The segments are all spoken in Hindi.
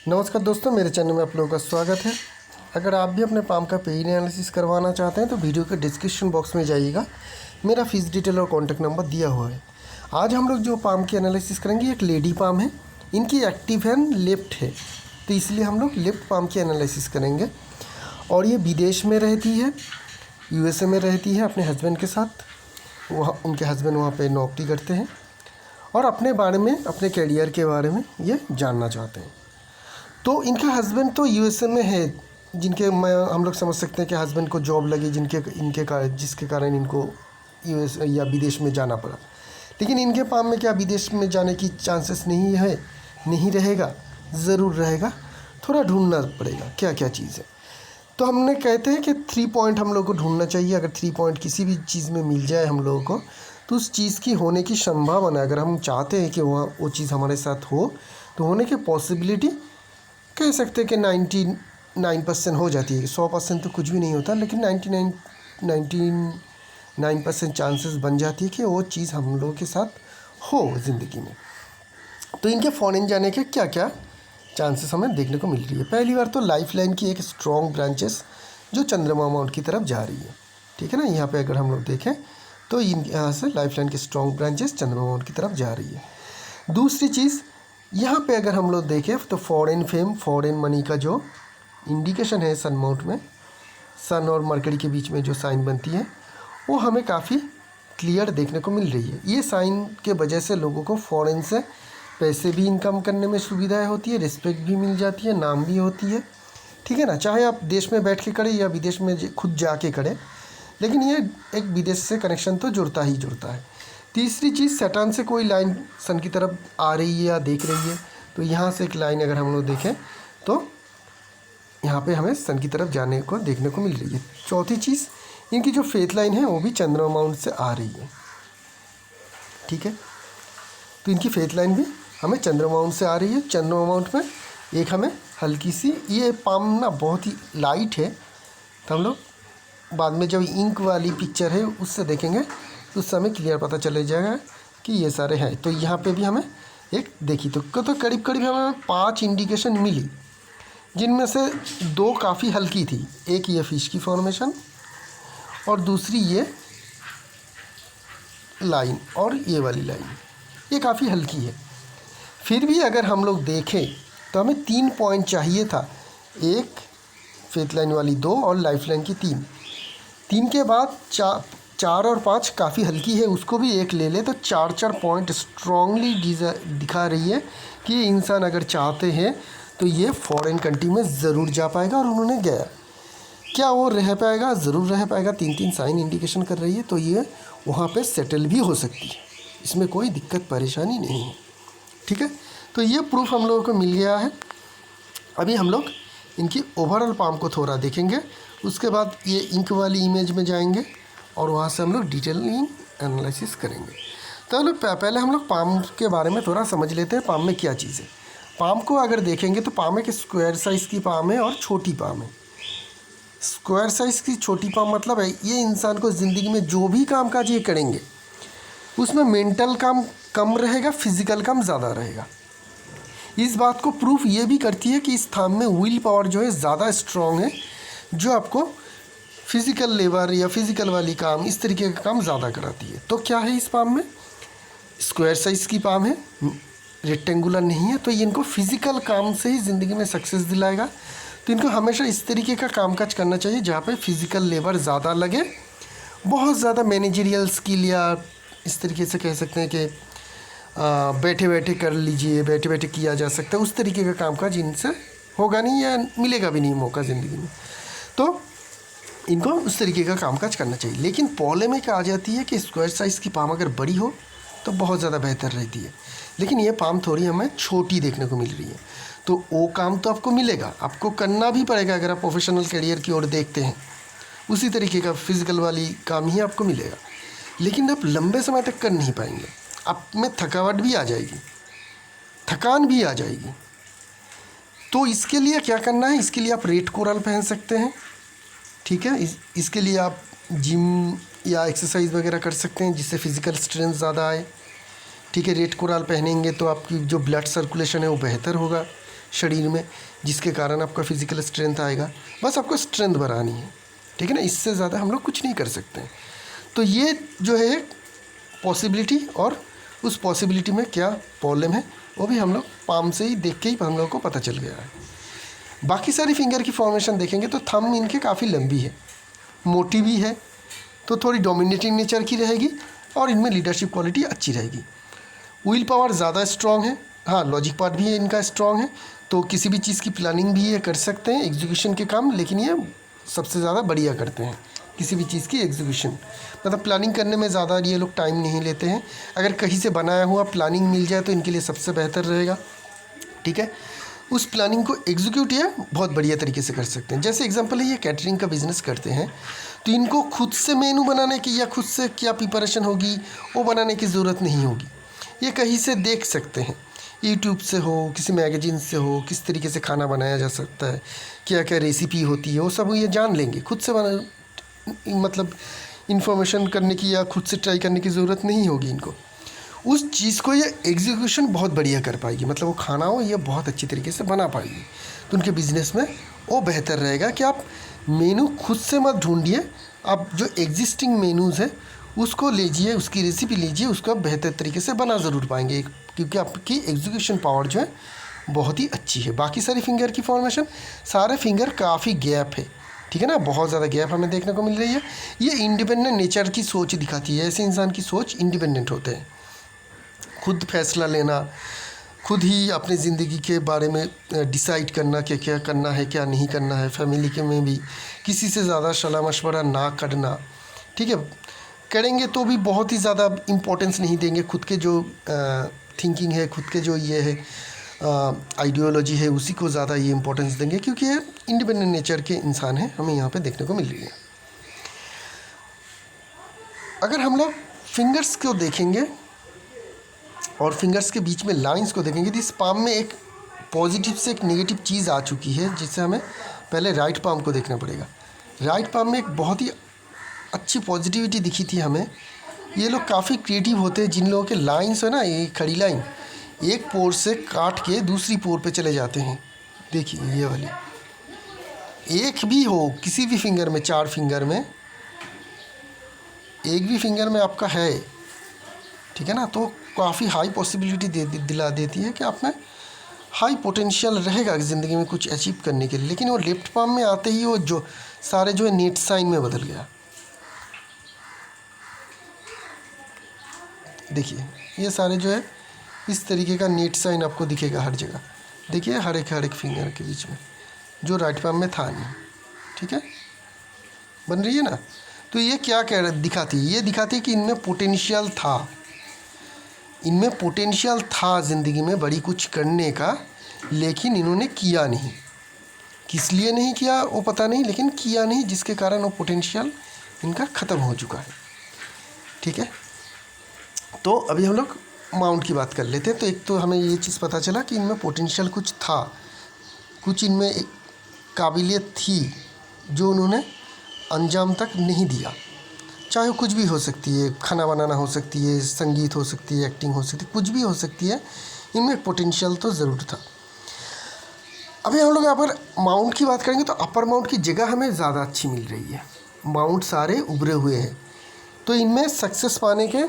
नमस्कार दोस्तों, मेरे चैनल में आप लोगों का स्वागत है। अगर आप भी अपने पाम का पेन एनालिसिस करवाना चाहते हैं तो वीडियो के डिस्क्रिप्शन बॉक्स में जाइएगा, मेरा फीस डिटेल और कॉन्टैक्ट नंबर दिया हुआ है। आज हम लोग जो पाम की एनालिसिस करेंगे, एक लेडी पाम है, इनकी एक्टिव हैंड लेफ्ट है, तो इसलिए हम लोग लेफ्ट पाम की एनालिसिस करेंगे। और ये विदेश में रहती है, USA में रहती है अपने हस्बैंड के साथ। वहाँ उनके हस्बैंड वहाँ पर नौकरी करते हैं और अपने बारे में, अपने करियर के बारे में ये जानना चाहते हैं। तो इनका हस्बैंड तो USA में है, हम लोग समझ सकते हैं कि हस्बैंड को जॉब लगी जिसके कारण इनको US या विदेश में जाना पड़ा। लेकिन इनके पाम में क्या विदेश में जाने की चांसेस नहीं है? नहीं रहेगा, ज़रूर रहेगा। थोड़ा ढूंढना पड़ेगा क्या क्या चीज़ है। तो हमने कहते हैं कि 3 पॉइंट हम लोग को ढूंढना चाहिए। अगर 3 पॉइंट किसी भी चीज़ में मिल जाए हम लोगों को, तो उस चीज़ की होने की संभावना, अगर हम चाहते हैं कि वो चीज़ हमारे साथ हो, तो होने की पॉसिबिलिटी कह सकते हैं कि 99% हो जाती है। 100% तो कुछ भी नहीं होता, लेकिन 99% चांसेस बन जाती है कि वो चीज़ हम लोगों के साथ हो ज़िंदगी में। तो इनके फॉरेन जाने के क्या क्या चांसेस हमें देखने को मिल रही है। पहली बार तो लाइफ लाइन की एक स्ट्रॉन्ग ब्रांचेस जो चंद्रमा माउंट की तरफ जा रही है, ठीक है ना। यहाँ पे अगर हम लोग देखें तो यहाँ से लाइफ लाइन की स्ट्रॉन्ग ब्रांचेस चंद्रमा माउंट की तरफ जा रही है। दूसरी चीज़, यहाँ पे अगर हम लोग देखें तो फॉरेन फेम, फॉरेन मनी का जो इंडिकेशन है सन माउंट में, सन और मरकरी के बीच में जो साइन बनती है, वो हमें काफ़ी क्लियर देखने को मिल रही है। ये साइन के वजह से लोगों को फॉरेन से पैसे भी इनकम करने में सुविधाएं होती है, रिस्पेक्ट भी मिल जाती है, नाम भी होती है, ठीक है ना। चाहे आप देश में बैठ के करें या विदेश में खुद जाके करें, लेकिन ये एक विदेश से कनेक्शन तो जुड़ता ही जुड़ता है। तीसरी चीज़, सैटर्न से कोई लाइन सन की तरफ आ रही है या देख रही है, तो यहाँ से एक लाइन अगर हम लोग देखें तो यहाँ पे हमें सन की तरफ जाने को देखने को मिल रही है। चौथी चीज़, इनकी जो फेथ लाइन है वो भी चंद्रमा माउंट से आ रही है, ठीक है। तो इनकी फेथ लाइन भी हमें चंद्रमा माउंट से आ रही है। चंद्रमा माउंट में एक हमें हल्की सी, ये पाम ना बहुत ही लाइट है, तो हम लोग बाद में जब इंक वाली पिक्चर है उससे देखेंगे तो उस समय क्लियर पता चले जाएगा कि ये सारे हैं। तो यहाँ पे भी हमें एक देखी तो करीब करीब हमें 5 इंडिकेशन मिली, जिनमें से 2 काफ़ी हल्की थी। एक ये फिश की फॉर्मेशन और दूसरी ये लाइन, और ये वाली लाइन ये काफ़ी हल्की है। फिर भी अगर हम लोग देखें तो हमें 3 पॉइंट चाहिए था, एक फेथ लाइन वाली 2 और लाइफ लाइन की 3 के बाद 4 और 5 काफ़ी हल्की है, उसको भी एक ले ले तो 4 पॉइंट स्ट्रांगली दिखा रही है कि ये इंसान अगर चाहते हैं तो ये फॉरेन कंट्री में ज़रूर जा पाएगा। और उन्होंने गया, क्या वो रह पाएगा? ज़रूर रह पाएगा। 3 साइन इंडिकेशन कर रही है, तो ये वहाँ पे सेटल भी हो सकती है, इसमें कोई दिक्कत परेशानी नहीं है, ठीक है। तो ये प्रूफ हम लोगों को मिल गया है। अभी हम लोग इनकी ओवरऑल पाम को थोड़ा देखेंगे, उसके बाद ये इंक वाली इमेज में जाएंगे और वहाँ से हम लोग डिटेलिंग एनालिसिस करेंगे। तो पहले हम लोग पाम के बारे में थोड़ा समझ लेते हैं, पाम में क्या चीज़ है। पाम को अगर देखेंगे तो पाम एक स्क्वायर साइज़ की पाम है और छोटी पाम है। स्क्वायर साइज़ की छोटी पाम मतलब है ये इंसान को ज़िंदगी में जो भी काम काज ये करेंगे उसमें मेंटल काम कम रहेगा, फिजिकल काम ज़्यादा रहेगा। इस बात को प्रूफ ये भी करती है कि इस थाम में विल पावर जो है ज़्यादा स्ट्रॉन्ग है, जो आपको फिज़िकल लेबर या फिज़िकल वाली काम, इस तरीके का काम ज़्यादा कराती है। तो क्या है इस पाम में? स्क्वायर साइज़ की पाम है, रेक्टेंगुलर नहीं है, तो ये इनको फिज़िकल काम से ही ज़िंदगी में सक्सेस दिलाएगा। तो इनको हमेशा इस तरीके का कामकाज करना चाहिए जहाँ पे फिज़िकल लेबर ज़्यादा लगे, बहुत ज़्यादा मैनेजरियल स्किल, या इस तरीके से कह सकते हैं कि बैठे बैठे कर लीजिए, बैठे बैठे किया जा सकता है, उस तरीके का कामकाज इनसे होगा नहीं या मिलेगा भी नहीं मौका ज़िंदगी में। तो इनको उस तरीके का कामकाज करना चाहिए। लेकिन पॉलेमिक आ जाती है कि स्क्वायर साइज़ की पाम अगर बड़ी हो तो बहुत ज़्यादा बेहतर रहती है, लेकिन ये पाम थोड़ी हमें छोटी देखने को मिल रही है। तो वो काम तो आपको मिलेगा, आपको करना भी पड़ेगा। अगर आप प्रोफेशनल करियर की ओर देखते हैं, उसी तरीके का फिज़िकल वाली काम ही आपको मिलेगा, लेकिन आप लंबे समय तक कर नहीं पाएंगे। आप में थकावट भी आ जाएगी, थकान भी आ जाएगी। तो इसके लिए क्या करना है? इसके लिए आप रेड कोरल पहन सकते हैं, ठीक है। इसके लिए आप जिम या एक्सरसाइज वगैरह कर सकते हैं जिससे फिज़िकल स्ट्रेंथ ज़्यादा आए, ठीक है। रेड कोरल पहनेंगे तो आपकी जो ब्लड सर्कुलेशन है वो बेहतर होगा, शरीर में, जिसके कारण आपका फिजिकल स्ट्रेंथ आएगा। बस आपको स्ट्रेंथ बढ़ानी है, ठीक है ना, इससे ज़्यादा हम लोग कुछ नहीं कर सकते हैं। तो ये जो है पॉसिबिलिटी, और उस पॉसिबिलिटी में क्या प्रॉब्लम है वो भी हम लोग पाम से ही देख के ही हम लोग को पता चल गया है। बाकी सारी फिंगर की फॉर्मेशन देखेंगे तो थंब इनके काफ़ी लंबी है, मोटी भी है, तो थोड़ी डोमिनेटिंग नेचर की रहेगी और इनमें लीडरशिप क्वालिटी अच्छी रहेगी। विल पावर ज़्यादा स्ट्रॉन्ग है, हाँ लॉजिक पार्ट भी इनका स्ट्रॉन्ग है, तो किसी भी चीज़ की प्लानिंग भी ये कर सकते हैं, एग्जीक्यूशन के काम, लेकिन ये सबसे ज़्यादा बढ़िया करते हैं किसी भी चीज़ की एग्जीक्यूशन। मतलब प्लानिंग करने में ज़्यादा ये लोग टाइम नहीं लेते हैं। अगर कहीं से बनाया हुआ प्लानिंग मिल जाए तो इनके लिए सबसे बेहतर रहेगा, ठीक है। उस प्लानिंग को एग्जीक्यूट ये बहुत बढ़िया तरीके से कर सकते हैं। जैसे एग्जांपल है, ये कैटरिंग का बिज़नेस करते हैं, तो इनको खुद से मेनू बनाने की या खुद से क्या प्रिपरेशन होगी वो बनाने की ज़रूरत नहीं होगी। ये कहीं से देख सकते हैं, यूट्यूब से हो, किसी मैगजीन से हो, किस तरीके से खाना बनाया जा सकता है, क्या क्या रेसिपी होती है, वो सब ये जान लेंगे। खुद से मतलब इन्फॉर्मेशन करने की या खुद से ट्राई करने की ज़रूरत नहीं होगी इनको। उस चीज़ को ये एग्जीक्यूशन बहुत बढ़िया कर पाएगी, मतलब वो खाना हो ये बहुत अच्छी तरीके से बना पाएगी। तो उनके बिज़नेस में वो बेहतर रहेगा कि आप मेनू खुद से मत ढूंढिए, आप जो एग्जिस्टिंग मेनूज़ है उसको लीजिए, उसकी रेसिपी लीजिए, उसको बेहतर तरीके से बना ज़रूर पाएंगे, क्योंकि आपकी एग्जीक्यूशन पावर जो है बहुत ही अच्छी है। बाकी सारी फिंगर की फॉर्मेशन, सारे फिंगर काफ़ी गैप है, ठीक है ना, बहुत ज़्यादा गैप हमें देखने को मिल रही है। ये इंडिपेंडेंट नेचर की सोच दिखाती है, ऐसे इंसान की सोच इंडिपेंडेंट होते हैं, खुद फैसला लेना, खुद ही अपनी ज़िंदगी के बारे में डिसाइड करना कि क्या करना है क्या नहीं करना है। फैमिली के में भी किसी से ज़्यादा सलाह मशवरा ना करना, ठीक है, करेंगे तो भी बहुत ही ज़्यादा इम्पोर्टेंस नहीं देंगे। खुद के जो थिंकिंग है, खुद के जो ये है आइडियोलॉजी है, उसी को ज़्यादा ये इम्पोर्टेंस देंगे, क्योंकि ये इंडिपेंडेंट नेचर के इंसान हैं, हमें यहाँ पे देखने को मिल रही है। अगर हम लोग फिंगर्स को देखेंगे और फिंगर्स के बीच में लाइंस को देखेंगे, तो इस पाम में एक पॉजिटिव से एक नेगेटिव चीज़ आ चुकी है, जिससे हमें पहले राइट पाम को देखना पड़ेगा। राइट पाम में एक बहुत ही अच्छी पॉजिटिविटी दिखी थी हमें। ये लोग काफ़ी क्रिएटिव होते हैं, जिन लोगों के लाइंस है ना, ये खड़ी लाइन एक पोर से काट के दूसरी पोर पे चले जाते हैं। देखिए ये वाली, एक भी हो किसी भी फिंगर में, 4 फिंगर में एक भी फिंगर में आपका है, ठीक है ना, तो काफ़ी हाई पॉसिबिलिटी दिला देती है कि आप में हाई पोटेंशियल रहेगा ज़िंदगी में कुछ अचीव करने के लिए। लेकिन वो लेफ्ट पाम में आते ही वो जो सारे जो है नेट साइन में बदल गया। देखिए ये सारे जो है इस तरीके का नेट साइन आपको दिखेगा हर जगह। देखिए हर एक फिंगर के बीच में, जो राइट पाम में था नहीं, ठीक है, बन रही है ना। तो ये क्या दिखाती है, ये दिखाती है कि इनमें पोटेंशियल था, इनमें पोटेंशियल था ज़िंदगी में बड़ी कुछ करने का, लेकिन इन्होंने किया नहीं। किस लिए नहीं किया वो पता नहीं, लेकिन किया नहीं, जिसके कारण वो पोटेंशियल इनका ख़त्म हो चुका है, ठीक है। तो अभी हम लोग माउंट की बात कर लेते हैं। तो एक तो हमें ये चीज़ पता चला कि इनमें पोटेंशियल कुछ था, कुछ इनमें काबिलियत थी जो उन्होंने अंजाम तक नहीं दिया। चाहे वो कुछ भी हो सकती है, खाना बनाना हो सकती है, संगीत हो सकती है, एक्टिंग हो सकती है, कुछ भी हो सकती है, इनमें पोटेंशियल तो ज़रूर था। अभी हम लोग यहाँ पर माउंट की बात करेंगे तो अपर माउंट की जगह हमें ज़्यादा अच्छी मिल रही है। माउंट सारे उभरे हुए हैं, तो इनमें सक्सेस पाने के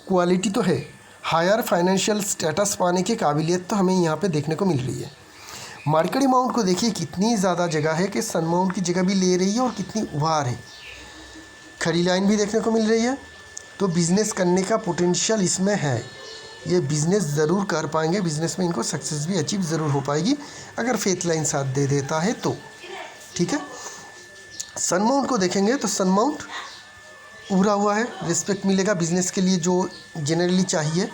क्वालिटी तो है, हायर फाइनेंशियल स्टेटस पाने की काबिलियत तो हमें यहाँ पे देखने को मिल रही है। मार्केडी माउंट को देखिए कितनी ज़्यादा जगह है कि सन माउंट की जगह भी ले रही है और कितनी उभार है, खड़ी लाइन भी देखने को मिल रही है। तो बिज़नेस करने का पोटेंशियल इसमें है, ये बिज़नेस ज़रूर कर पाएंगे, बिज़नेस में इनको सक्सेस भी अचीव ज़रूर हो पाएगी अगर फेथ लाइन साथ दे देता है तो, ठीक है। सन माउंट को देखेंगे तो सन माउंट उभरा हुआ है, रिस्पेक्ट मिलेगा बिज़नेस के लिए, जो जनरली चाहिए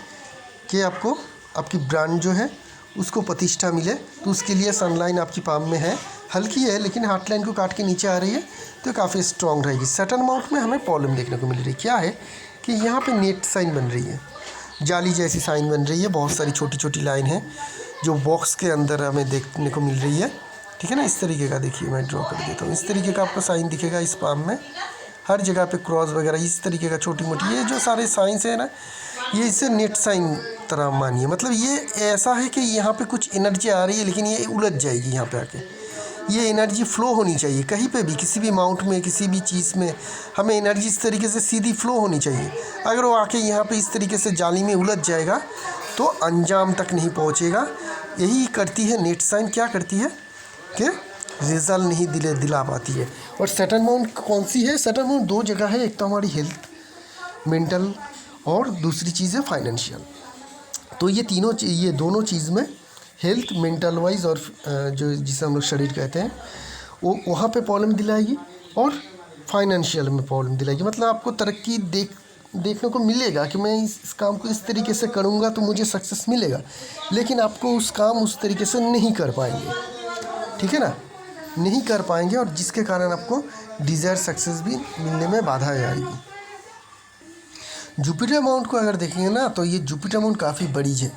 कि आपको आपकी ब्रांड जो है उसको प्रतिष्ठा मिले, तो उसके लिए सन लाइन आपकी पाम में है, हल्की है लेकिन हार्ट लाइन को काट के नीचे आ रही है, तो काफ़ी स्ट्रॉन्ग रहेगी। सैटर्न माउंट में हमें प्रॉब्लम देखने को मिल रही है, क्या है कि यहाँ पे नेट साइन बन रही है, जाली जैसी साइन बन रही है, बहुत सारी छोटी छोटी लाइन है जो बॉक्स के अंदर हमें देखने को मिल रही है, ठीक है ना। इस तरीके का देखिए मैं ड्रॉ कर देता हूँ, इस तरीके का आपको साइन दिखेगा इस पाम में, हर जगह पे क्रॉस वगैरह इस तरीके का छोटी मोटी, ये जो सारे साइंस है ना, ये इसे नेट साइन तरह मानिए। मतलब ये ऐसा है कि यहाँ पे कुछ एनर्जी आ रही है लेकिन ये उलझ जाएगी यहाँ पे आके। ये एनर्जी फ़्लो होनी चाहिए कहीं पे भी, किसी भी अमाउंट में, किसी भी चीज़ में हमें एनर्जी इस तरीके से सीधी फ़्लो होनी चाहिए। अगर वो आके यहाँ पे इस तरीके से जाली में उलझ जाएगा तो अंजाम तक नहीं पहुँचेगा। यही करती है नेट साइन, क्या करती है कि रिजल्ट नहीं दिला पाती है। और सैटर्न माउंट कौन सी है? सैटर्न माउंट दो जगह है, एक तो हमारी हेल्थ मेंटल और दूसरी चीज़ है फाइनेंशियल। तो ये दोनों चीज़ में हेल्थ मेंटल वाइज और जो जिसे हम लोग शरीर कहते हैं वो वहाँ पे प्रॉब्लम दिलाएगी और फाइनेंशियल में प्रॉब्लम दिलाएगी। मतलब आपको तरक्की देखने को मिलेगा कि मैं इस काम को इस तरीके से करूँगा तो मुझे सक्सेस मिलेगा, लेकिन आपको उस काम उस तरीके से नहीं कर पाएंगे, ठीक है ना, नहीं कर पाएंगे, और जिसके कारण आपको डिज़ायर सक्सेस भी मिलने में बाधा आएगी। जुपिटर माउंट को अगर देखेंगे ना तो ये जुपिटर माउंट काफ़ी बड़ी है,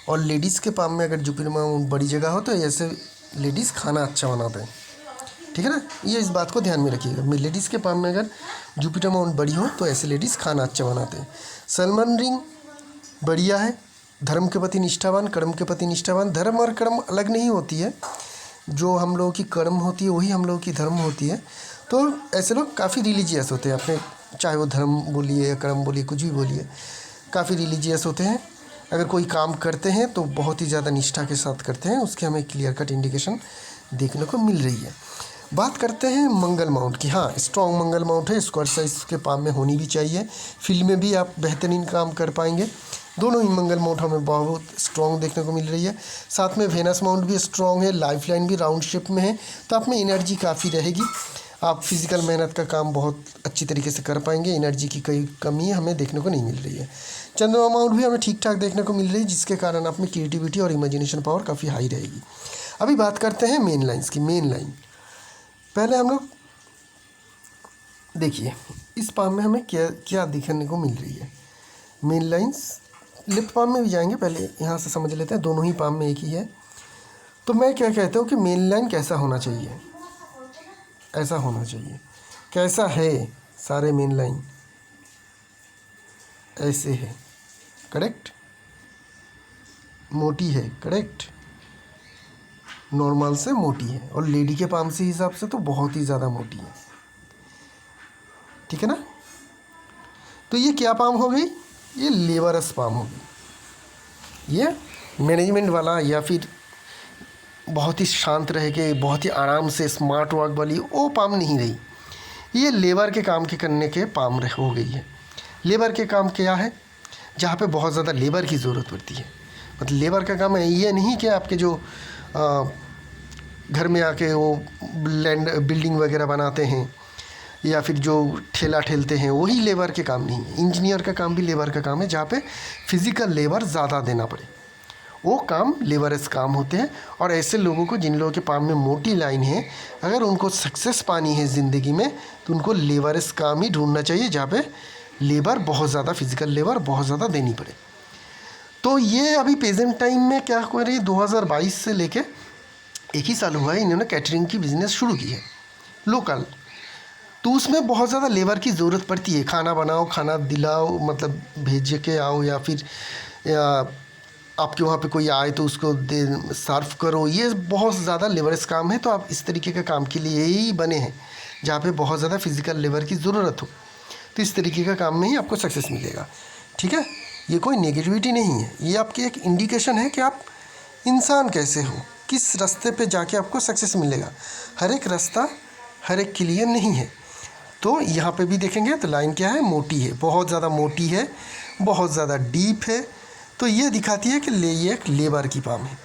और लेडीज़ के पाम में अगर जुपिटर माउंट बड़ी जगह हो तो ऐसे लेडीज़ खाना अच्छा बनाते हैं, ठीक है ना, ये इस बात को ध्यान में रखिएगा। लेडीज़ के पाम में अगर जुपिटर माउंट बड़ी हो तो ऐसे लेडीज़ खाना अच्छा बनाते हैं। सलमान रिंग बढ़िया है, धर्म के प्रति निष्ठावान, कर्म के प्रति निष्ठावान। धर्म और कर्म अलग नहीं होती है, जो हम लोगों की कर्म होती है वही हम लोगों की धर्म होती है। तो ऐसे लोग काफ़ी रिलीजियस होते हैं अपने, चाहे वो धर्म बोलिए या कर्म बोलिए, कुछ भी बोलिए, काफ़ी रिलीजियस होते हैं। अगर कोई काम करते हैं तो बहुत ही ज़्यादा निष्ठा के साथ करते हैं, उसके हमें क्लियर कट इंडिकेशन देखने को मिल रही है। बात करते हैं मंगल माउंट की। हाँ, स्ट्रॉन्ग मंगल माउंट है, स्क्वायर साइज के पाम में होनी भी चाहिए। फील्ड में भी आप बेहतरीन काम कर पाएंगे। दोनों ही मंगल माउंट हमें बहुत स्ट्रॉन्ग देखने को मिल रही है। साथ में वेनस माउंट भी स्ट्रॉन्ग है, लाइफ लाइन भी राउंड शेप में है, तो आप में एनर्जी काफ़ी रहेगी। आप फिज़िकल मेहनत का काम बहुत अच्छी तरीके से कर पाएंगे। एनर्जी की कोई कमी हमें देखने को नहीं मिल रही है। चंद्रमा माउंट भी हमें ठीक ठाक देखने को मिल रही है, जिसके कारण आप में क्रिएटिविटी और इमेजिनेशन पावर काफ़ी हाई रहेगी। अभी बात करते हैं मेन लाइन्स की। मेन लाइन पहले हम लोग देखिए इस पाम में हमें क्या क्या दिखने को मिल रही है। मेन लाइन्स लेफ्ट पाम में भी जाएंगे, पहले यहाँ से समझ लेते हैं, दोनों ही पाम में एक ही है। तो मैं क्या कहता हूँ कि मेन लाइन कैसा होना चाहिए, ऐसा होना चाहिए। कैसा है? सारे मेन लाइन ऐसे है, करेक्ट, मोटी है, करेक्ट, नॉर्मल से मोटी है, और लेडी के पाम से हिसाब से तो बहुत ही ज़्यादा मोटी है, ठीक है ना। तो ये क्या पाम हो गई? ये लेबरस पाम हो गई। ये मैनेजमेंट वाला या फिर बहुत ही शांत रह के बहुत ही आराम से स्मार्ट वर्क वाली वो पाम नहीं रही। ये लेबर के काम के करने के पाम हो गई है। लेबर के काम क्या है? जहाँ पे बहुत ज़्यादा लेबर की ज़रूरत पड़ती है। मतलब लेबर का काम है ये नहीं कि आपके जो घर में आके वो लैंड बिल्डिंग वगैरह बनाते हैं या फिर जो ठेला ठेलते हैं, वही लेबर के काम नहीं है। इंजीनियर का काम भी लेबर का काम है, जहाँ पे फिज़िकल लेबर ज़्यादा देना पड़े, वो काम लेबरस काम होते हैं। और ऐसे लोगों को, जिन लोगों के पाम में मोटी लाइन है, अगर उनको सक्सेस पानी है ज़िंदगी में तो उनको लेबरस काम ही ढूंढना चाहिए, जहाँ पे लेबर बहुत ज़्यादा, फिज़िकल लेबर बहुत ज़्यादा देनी पड़े। तो ये अभी प्रेजेंट टाइम में क्या हो रही है, 2022 से लेके एक ही साल हुआ है इन्होंने कैटरिंग की बिज़नेस शुरू की है लोकल। तो उसमें बहुत ज़्यादा लेबर की ज़रूरत पड़ती है। खाना बनाओ, खाना दिलाओ, मतलब भेज के आओ, या फिर आपके वहाँ पे कोई आए तो उसको दे सर्व करो, ये बहुत ज़्यादा लेबरस काम है। तो आप इस तरीके के काम के लिए ही बने हैं, जहाँ पे बहुत ज़्यादा फिज़िकल लेबर की ज़रूरत हो। तो इस तरीके का काम में ही आपको सक्सेस मिलेगा, ठीक है। ये कोई नेगेटिविटी नहीं है, ये आपकी एक इंडिकेशन है कि आप इंसान कैसे हो, किस रास्ते पे जाके आपको सक्सेस मिलेगा। हर एक रास्ता हर एक के लिए नहीं है। तो यहाँ पे भी देखेंगे तो लाइन क्या है, मोटी है, बहुत ज़्यादा मोटी है, बहुत ज़्यादा डीप है। तो ये दिखाती है कि ये एक लेबर की पाम है।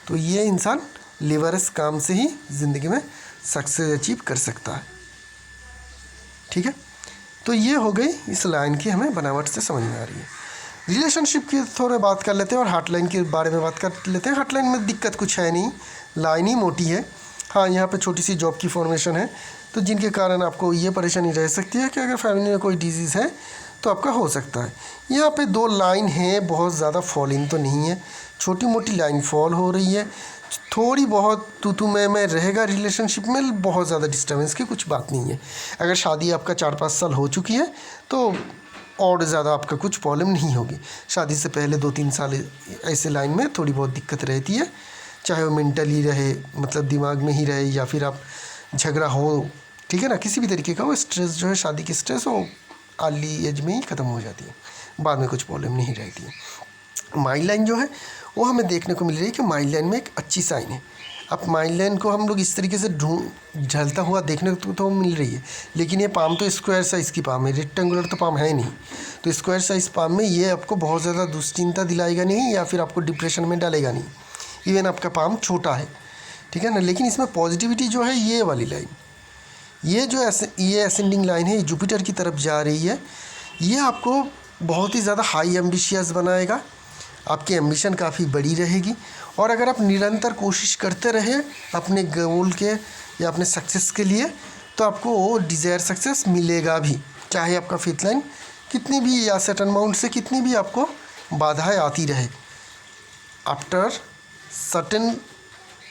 तो ये इंसान लेबरस काम से ही ज़िंदगी में सक्सेस अचीव कर सकता है, ठीक है। तो ये हो गई इस लाइन की हमें बनावट से समझ में आ रही है। रिलेशनशिप की थोड़ा बात कर लेते हैं और हार्ट लाइन के बारे में बात कर लेते हैं। हार्ट लाइन में दिक्कत कुछ है नहीं, लाइन ही मोटी है। हाँ, यहाँ पे छोटी सी जॉब की फॉर्मेशन है, तो जिनके कारण आपको ये परेशानी रह सकती है कि अगर फैमिली में कोई डिजीज़ है तो आपका हो सकता है। यहाँ पे 2 लाइन है, बहुत ज़्यादा फॉलिंग तो नहीं है, छोटी मोटी लाइन फॉल हो रही है, थोड़ी बहुत तू मैं रहेगा रिलेशनशिप में, बहुत ज़्यादा डिस्टर्बेंस की कुछ बात नहीं है। अगर शादी आपका 4-5 साल हो चुकी है तो और ज़्यादा आपका कुछ प्रॉब्लम नहीं होगी। शादी से पहले 2-3 साल ऐसे लाइन में थोड़ी बहुत दिक्कत रहती है, चाहे वो मेंटली रहे, मतलब दिमाग में ही रहे, या फिर आप झगड़ा हो, ठीक है ना, किसी भी तरीके का वो स्ट्रेस जो है, शादी की स्ट्रेस, वो अर्ली एज में ही ख़त्म हो जाती है, बाद में कुछ प्रॉब्लम नहीं रहती है। माइल्ड लाइन जो है वो हमें देखने को मिल रही है कि माइल्ड लाइन में एक अच्छी साइन है। अब माइल्ड लाइन को हम लोग इस तरीके से ढलता हुआ देखने को तो मिल रही है, लेकिन ये पाम तो स्क्वायर साइज़ की पाम है, रेक्टेंगुलर तो पाम है नहीं। तो स्क्वायर साइज़ पाम में ये आपको बहुत ज़्यादा दुश्चिंता दिलाएगा नहीं, या फिर आपको डिप्रेशन में डालेगा नहीं। इवन आपका पाम छोटा है, ठीक है ना, लेकिन इसमें पॉजिटिविटी जो है ये वाली लाइन, ये जो ये असेंडिंग लाइन है, जुपिटर की तरफ जा रही है, ये आपको बहुत ही ज़्यादा हाई एम्बिशियस बनाएगा। आपकी एम्बिशन काफ़ी बड़ी रहेगी, और अगर आप निरंतर कोशिश करते रहे अपने गोल के या अपने सक्सेस के लिए, तो आपको वो डिज़ायर सक्सेस मिलेगा भी, चाहे आपका फेथ लाइन कितनी भी या सर्टेन अमाउंट से कितनी भी आपको बाधाएं आती रहे। आफ्टर सर्टेन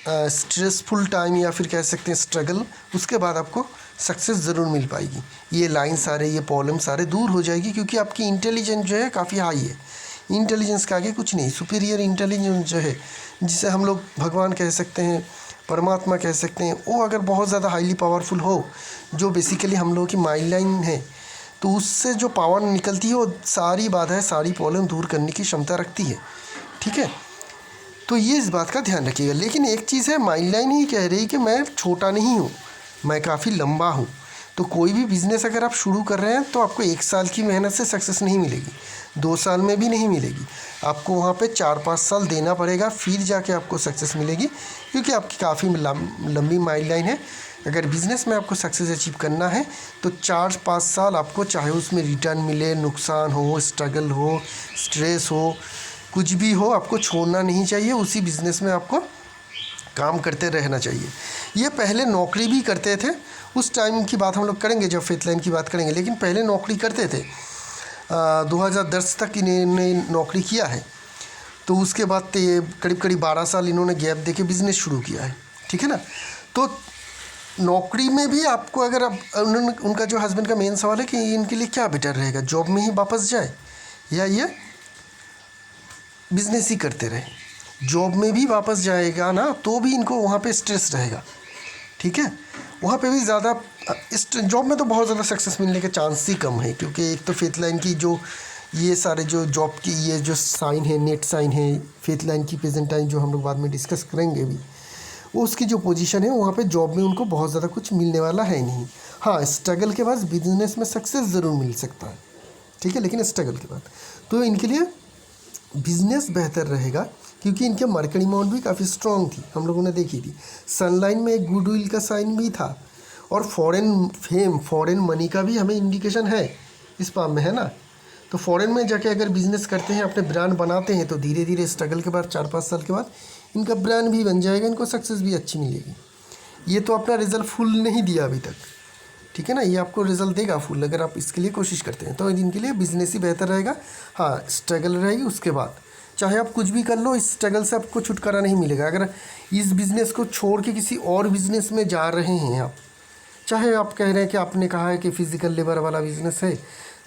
स्ट्रेसफुल टाइम, या फिर कह सकते हैं स्ट्रगल, उसके बाद आपको सक्सेस ज़रूर मिल पाएगी। ये लाइन सारे, ये प्रॉब्लम सारे दूर हो जाएगी, क्योंकि आपकी इंटेलिजेंस जो है काफ़ी हाई है। इंटेलिजेंस के आगे कुछ नहीं, सुपीरियर इंटेलिजेंस जो है, जिसे हम लोग भगवान कह सकते हैं, परमात्मा कह सकते हैं, वो अगर बहुत ज़्यादा हाईली पावरफुल हो, जो बेसिकली हम लोगों की माइंड लाइन है, तो उससे जो पावर निकलती है वो सारी बाधाएं, सारी प्रॉब्लम दूर करने की क्षमता रखती है, ठीक है। तो ये इस बात का ध्यान रखिएगा। लेकिन एक चीज़ है, माइंड लाइन ही कह रही कि मैं छोटा नहीं हूँ, मैं काफ़ी लंबा हूँ। तो कोई भी बिज़नेस अगर आप शुरू कर रहे हैं तो आपको 1 साल की मेहनत से सक्सेस नहीं मिलेगी, 2 साल में भी नहीं मिलेगी, आपको वहाँ पे 4-5 साल देना पड़ेगा, फिर जाके आपको सक्सेस मिलेगी, क्योंकि आपकी काफ़ी लंबी माइंड लाइन है। अगर बिज़नेस में आपको सक्सेस अचीव करना है तो 4-5 साल आपको, चाहे उसमें रिटर्न मिले, नुकसान हो, स्ट्रगल हो, स्ट्रेस हो, कुछ भी हो, आपको छोड़ना नहीं चाहिए। उसी बिज़नेस में आपको काम करते रहना चाहिए। ये पहले नौकरी भी करते थे, उस टाइम की बात हम लोग करेंगे जब फेथ लाइन की बात करेंगे, लेकिन पहले नौकरी करते थे। 2010 तक इन्होंने नौकरी किया है, तो उसके बाद करीब 12 साल इन्होंने गैप देके बिज़नेस शुरू किया है, ठीक है ना। तो नौकरी में भी आपको, अगर उनका जो हस्बैंड का मेन सवाल है कि इनके लिए क्या बेटर रहेगा, जॉब में ही वापस जाए या ये बिज़नेस ही करते रहे। जॉब में भी वापस जाएगा ना तो भी इनको वहाँ पे स्ट्रेस रहेगा, ठीक है। वहाँ पे भी ज़्यादा इस जॉब में तो बहुत ज़्यादा सक्सेस मिलने के चांस ही कम है, क्योंकि एक तो फेथ लाइन की जो ये सारे जो जॉब की ये जो साइन है, नेट साइन है, फेथ लाइन की प्रेजेंट टाइम जो हम लोग बाद में डिस्कस करेंगे भी, वो उसकी जो पोजीशन है वहाँ पे जॉब में उनको बहुत ज़्यादा कुछ मिलने वाला है नहीं। हाँ, स्ट्रगल के बाद बिजनेस में सक्सेस ज़रूर मिल सकता है, ठीक है, लेकिन स्ट्रगल के बाद तो इनके लिए बिज़नेस बेहतर रहेगा, क्योंकि इनके मार्केट अमाउंट भी काफ़ी स्ट्रॉन्ग थी, हम लोगों ने देखी थी। सनलाइन में एक गुडविल का साइन भी था, और फॉरेन फेम, फॉरेन मनी का भी हमें इंडिकेशन है इस पाम में, है ना। तो फॉरेन में जाके अगर बिज़नेस करते हैं, अपने ब्रांड बनाते हैं, तो धीरे धीरे स्ट्रगल के बाद 4-5 साल के बाद इनका ब्रांड भी बन जाएगा, इनको सक्सेस भी अच्छी मिलेगी। ये तो अपना रिजल्ट फुल नहीं दिया अभी तक, ठीक है ना, ये आपको रिजल्ट देगा फुल अगर आप इसके लिए कोशिश करते हैं। तो इनके लिए बिज़नेस ही बेहतर रहेगा। हाँ, स्ट्रगल रहेगी, उसके बाद चाहे आप कुछ भी कर लो, इस स्ट्रगल से आपको छुटकारा नहीं मिलेगा। अगर इस बिज़नेस को छोड़ के किसी और बिज़नेस में जा रहे हैं आप, चाहे आप कह रहे हैं कि आपने कहा है कि फ़िज़िकल लेबर वाला बिज़नेस है,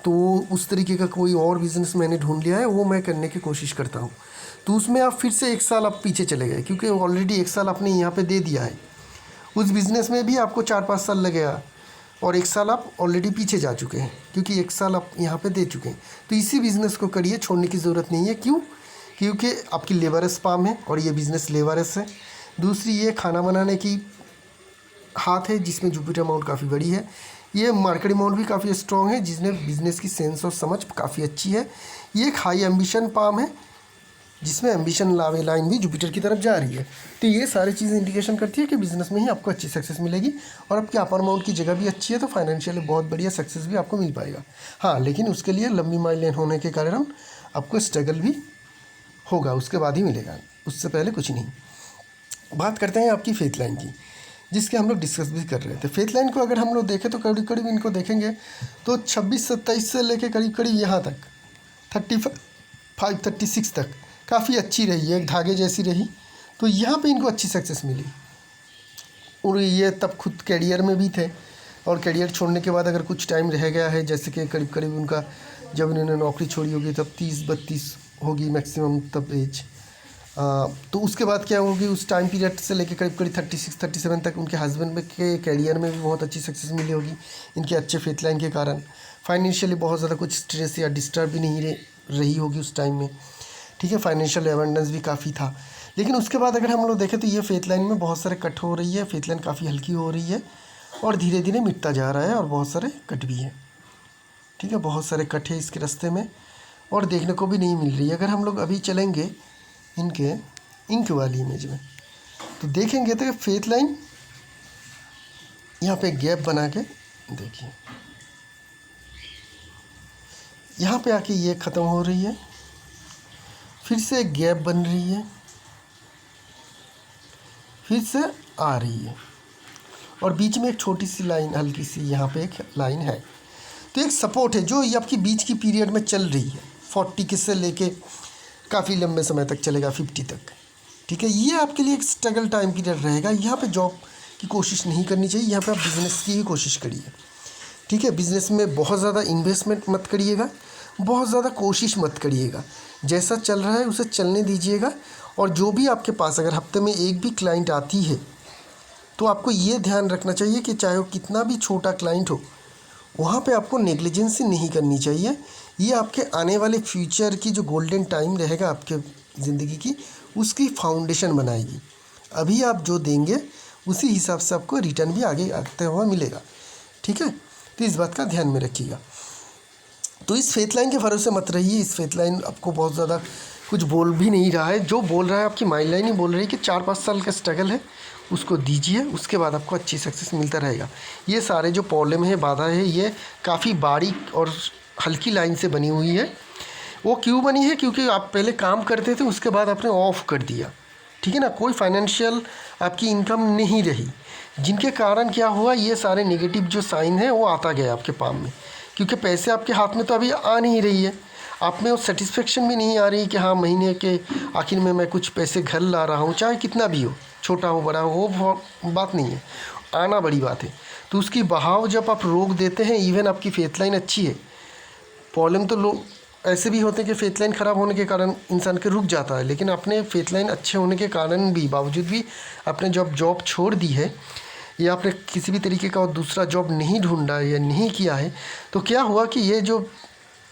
तो उस तरीके का कोई और बिज़नेस मैंने ढूंढ लिया है, वो मैं करने की कोशिश करता हूँ, तो उसमें आप फिर से 1 साल आप पीछे चले गए, क्योंकि ऑलरेडी 1 साल आपने यहाँ पे दे दिया है। उस बिज़नेस में भी आपको 4-5 साल लगेगा, और 1 साल आप ऑलरेडी पीछे जा चुके हैं, क्योंकि 1 साल आप यहाँ पे दे चुके हैं। तो इसी बिज़नेस को करिए, छोड़ने की ज़रूरत नहीं है। क्यों? क्योंकि आपकी लेबरस पाम है, और ये बिज़नेस लेबरस है। दूसरी, ये खाना बनाने की हाथ है, जिसमें जुपिटर अमाउंट काफ़ी बड़ी है। ये मार्केट अमाउंट भी काफ़ी स्ट्रॉन्ग है, जिसमें बिज़नेस की सेंस और समझ काफ़ी अच्छी है। ये एक हाई एम्बिशन पाम है, जिसमें एम्बिशन लावे लाइन भी जुपिटर की तरफ जा रही है। तो ये सारी चीज़ें इंडिकेशन करती है कि बिज़नेस में ही आपको अच्छी सक्सेस मिलेगी, और आपके अपर अमाउंट की जगह भी अच्छी है, तो फाइनेंशियली बहुत बढ़िया सक्सेस भी आपको मिल पाएगा। हाँ, लेकिन उसके लिए लंबी माइल लाइन होने के कारण आपको स्ट्रगल भी होगा, उसके बाद ही मिलेगा, उससे पहले कुछ नहीं। बात करते हैं आपकी फेथ लाइन की। जिसके हम लोग डिस्कस भी कर रहे थे। फेथ लाइन को अगर हम लोग देखें तो करीब करीब इनको देखेंगे तो 26-27 से लेके करीब करीब यहाँ तक 35-36 तक काफ़ी अच्छी रही है, एक धागे जैसी रही। तो यहाँ पे इनको अच्छी सक्सेस मिली और ये तब खुद कैरियर में भी थे, और कैरियर छोड़ने के बाद अगर कुछ टाइम रह गया है, जैसे कि करीब करीब उनका जब इन्होंने नौकरी छोड़ी होगी तब 30-32 होगी मैक्सिमम तब एज। तो उसके बाद क्या होगी, उस टाइम पीरियड से लेकर करीब करीब 36-37 तक उनके हस्बैंड में के कैरियर में भी बहुत अच्छी सक्सेस मिली होगी इनके अच्छे फेथ लाइन के कारण। फाइनेंशियली बहुत ज़्यादा कुछ स्ट्रेस या डिस्टर्ब भी नहीं रही होगी उस टाइम में, ठीक है। फाइनेंशियल एबंडेंस भी काफ़ी था। लेकिन उसके बाद अगर हम लोग देखें तो ये फेथ लाइन में बहुत सारे कट हो रही है, फेथ लाइन काफ़ी हल्की हो रही है और धीरे धीरे मिटता जा रहा है, और बहुत सारे कट भी हैं, ठीक है। बहुत सारे कट है इसके रास्ते में और देखने को भी नहीं मिल रही है। अगर हम लोग अभी चलेंगे इनके इंक वाली इमेज में तो देखेंगे तो फेथ लाइन यहाँ पे गैप बना के देखिए, यहाँ पे आके ये ख़त्म हो रही है, फिर से एक गैप बन रही है, फिर से आ रही है, और बीच में एक छोटी सी लाइन हल्की सी यहाँ पे एक लाइन है। तो एक सपोर्ट है जो ये आपकी बीच की पीरियड में चल रही है, 40 के से लेके काफ़ी लंबे समय तक चलेगा 50 तक, ठीक है। ये आपके लिए एक स्ट्रगल टाइम पीरियड रहेगा। यहाँ पे जॉब की कोशिश नहीं करनी चाहिए, यहाँ पे आप बिज़नेस की ही कोशिश करिए, ठीक है। बिज़नेस में बहुत ज़्यादा इन्वेस्टमेंट मत करिएगा, बहुत ज़्यादा कोशिश मत करिएगा, जैसा चल रहा है उसे चलने दीजिएगा। और जो भी आपके पास अगर हफ्ते में एक भी क्लाइंट आती है तो आपको ये ध्यान रखना चाहिए कि चाहे वो कितना भी छोटा क्लाइंट हो, वहाँ पे आपको नेग्लिजेंसी नहीं करनी चाहिए। ये आपके आने वाले फ्यूचर की जो गोल्डन टाइम रहेगा आपके ज़िंदगी की, उसकी फाउंडेशन बनाएगी। अभी आप जो देंगे उसी हिसाब से आपको रिटर्न भी आगे आते हुए मिलेगा, ठीक है। तो इस बात का ध्यान में रखिएगा। तो इस फेथ लाइन के भरोसे मत रहिए। इस फेथ लाइन आपको बहुत ज़्यादा कुछ बोल भी नहीं रहा है, जो बोल रहा है आपकी माइंड लाइन ही बोल रही है कि 4-5 साल का स्ट्रगल है, उसको दीजिए, उसके बाद आपको अच्छी सक्सेस मिलता रहेगा। ये सारे जो प्रॉब्लम है, बाधा है, ये काफ़ी बारीक और हल्की लाइन से बनी हुई है। वो क्यों बनी है, क्योंकि आप पहले काम करते थे, उसके बाद आपने ऑफ कर दिया, ठीक है ना। कोई फाइनेंशियल आपकी इनकम नहीं रही, जिनके कारण क्या हुआ, ये सारे नेगेटिव जो साइन है वो आता गया आपके पाम में, क्योंकि पैसे आपके हाथ में तो अभी आ नहीं रही है, आप में वो सेटिस्फेक्शन भी नहीं आ रही कि हाँ महीने के आखिर में मैं कुछ पैसे घर ला रहा हूँ, चाहे कितना भी हो, छोटा हो बड़ा हो, वो बात नहीं है, आना बड़ी बात है। तो उसकी बहाव जब आप रोक देते हैं, इवन आपकी फेथ लाइन अच्छी है, प्रॉब्लम तो लोग ऐसे भी होते हैं कि फेथ लाइन ख़राब होने के कारण इंसान के रुक जाता है, लेकिन अपने फेथ लाइन अच्छे होने के कारण भी बावजूद भी आपने जब जॉब छोड़ दी है या आपने किसी भी तरीके का दूसरा जॉब नहीं ढूंढा या नहीं किया है, तो क्या हुआ कि ये जो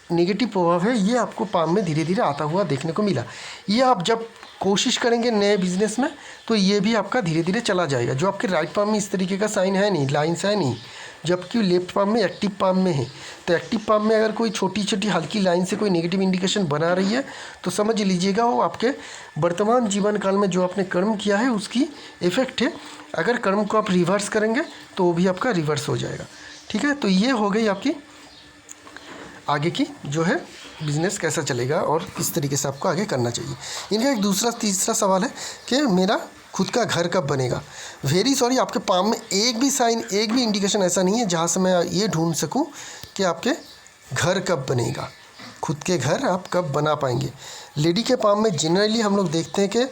नेगेटिव प्रभाव है ये आपको पाम में धीरे धीरे आता हुआ देखने को मिला। ये आप जब कोशिश करेंगे नए बिजनेस में तो ये भी आपका धीरे धीरे चला जाएगा। जो आपके राइट पाम में इस तरीके का साइन है नहीं, लाइन्स है नहीं, जबकि लेफ्ट पाम में एक्टिव पाम में है। तो एक्टिव पाम में अगर कोई छोटी छोटी हल्की लाइन से कोई नेगेटिव इंडिकेशन बना रही है तो समझ लीजिएगा वो आपके वर्तमान जीवन काल में जो आपने कर्म किया है उसकी इफ़ेक्ट है। अगर कर्म को आप रिवर्स करेंगे तो वो भी आपका रिवर्स हो जाएगा, ठीक है। तो ये हो गई आपकी आगे की जो है बिज़नेस कैसा चलेगा और किस तरीके से आपको आगे करना चाहिए। इनका एक दूसरा तीसरा सवाल है कि मेरा खुद का घर कब बनेगा। वेरी सॉरी, आपके पाम में एक भी साइन, एक भी इंडिकेशन ऐसा नहीं है जहाँ से मैं ये ढूंढ सकूँ कि आपके घर कब बनेगा, खुद के घर आप कब बना पाएंगे। लेडी के पाम में जनरली हम लोग देखते हैं कि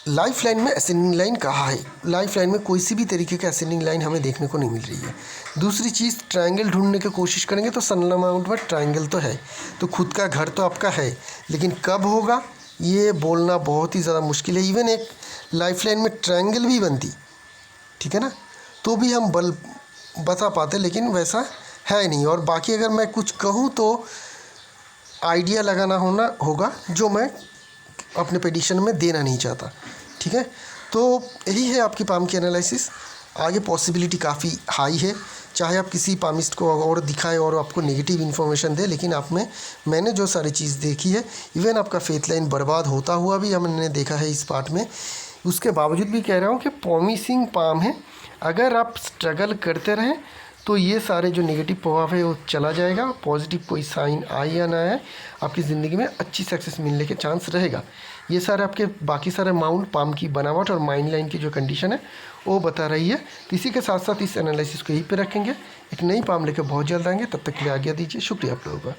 लाइफ लाइन में असेंडिंग लाइन कहाँ है। लाइफ लाइन में कोई सी भी तरीके का असेंडिंग लाइन हमें देखने को नहीं मिल रही है। दूसरी चीज़, ट्रायंगल ढूंढने की कोशिश करेंगे तो सन अमाउंट में ट्रायंगल तो है, तो खुद का घर तो आपका है, लेकिन कब होगा ये बोलना बहुत ही ज़्यादा मुश्किल है। इवन एक लाइफ लाइन में ट्रायंगल भी बनती, ठीक है ना, तो भी हम बता पाते, लेकिन वैसा है नहीं। और बाकी अगर मैं कुछ कहूँ तो आइडिया लगाना होगा जो मैं अपने पेडिशन में देना नहीं चाहता, ठीक है। तो यही है आपकी पाम की एनालिसिस। आगे पॉसिबिलिटी काफ़ी हाई है, चाहे आप किसी पामिस्ट को और दिखाएं और आपको नेगेटिव इन्फॉर्मेशन दे, लेकिन आप में मैंने जो सारी चीज़ देखी है, इवन आपका फेथ लाइन बर्बाद होता हुआ भी हमने देखा है इस पार्ट में, उसके बावजूद भी कह रहा हूँ कि प्रॉमिसिंग पाम है। अगर आप स्ट्रगल करते रहें तो ये सारे जो नेगेटिव प्रभाव है वो चला जाएगा। पॉजिटिव कोई साइन आए या ना आए, आपकी ज़िंदगी में अच्छी सक्सेस मिलने के चांस रहेगा। ये सारे आपके बाकी सारे माउंट, पाम की बनावट और माइन लाइन की जो कंडीशन है वो बता रही है। तो इसी के साथ साथ इस एनालिसिस को यहीं पे रखेंगे। एक नई पाम लेकर बहुत जल्द आएंगे, तब तक के लिए आज्ञा दीजिए। शुक्रिया आप लोगों का।